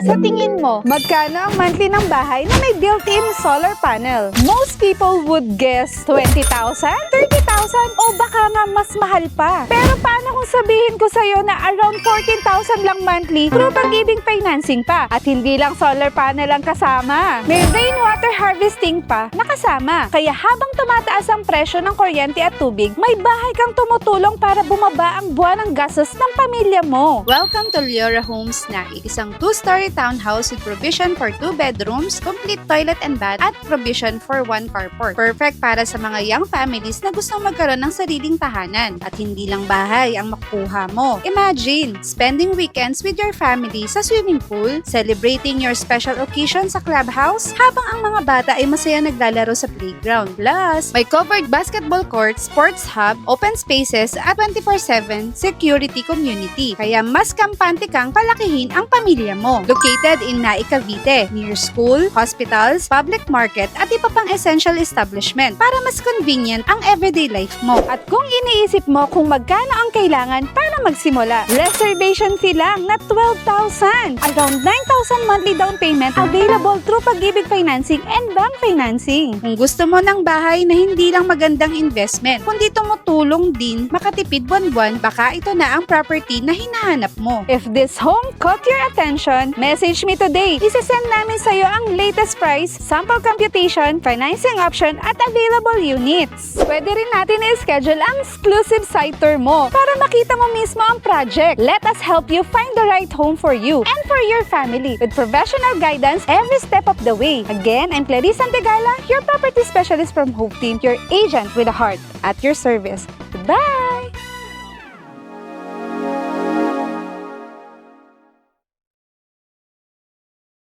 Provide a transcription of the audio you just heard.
Sa tingin mo, magkano ang monthly ng bahay na may built-in solar panel? Most people would guess 20,000, 30,000, o baka nga mas mahal pa. Pero paano kung sabihin ko sa'yo na around 14,000 lang monthly through Pag-ibig financing pa? At hindi lang solar panel ang kasama. May rainwater harvesting pa nakasama. Kaya habang tumataas ang presyo ng kuryente at tubig, may bahay kang tumutulong para bumaba ang buwan ng gastos ng pamilya mo. Welcome to Leora Homes na isang 2-story townhouse with provision for 2 bedrooms, complete toilet and bath, at provision for 1 carport. Perfect para sa mga young families na gustong magkaroon ng sariling tahanan. At hindi lang bahay ang makukuha mo. Imagine, spending weekends with your family sa swimming pool, celebrating your special occasion sa clubhouse, habang ang mga bata ay masaya naglalaro sa playground. Plus, may covered basketball court, sports hub, open spaces, at 24/7 security community. Kaya mas kampante kang palakihin ang pamilya mo. Located in Nai, Cavite, near school, hospitals, public market, at iba pang essential establishment para mas convenient ang everyday life mo. At kung iniisip mo kung magkano ang kailangan para magsimula, reservation fee lang na 12,000. Around 9,000 monthly down payment available through Pag-ibig Financing and Bank Financing. Kung gusto mo ng bahay na hindi lang magandang investment, kundi tumutulong din makatipid buwan-buwan, baka ito na ang property na hinahanap mo. If this home caught your attention, message me today. Isasend namin sa'yo ang latest price, sample computation, financing option, at available units. Pwede rin natin i-schedule ang exclusive site tour mo para makita mo mismo ang project. Let us help you find the right home for you and for your family with professional guidance every step of the way. Again, I'm Clarice Antegala, your property specialist from Hope Team, your agent with a heart at your service. Goodbye!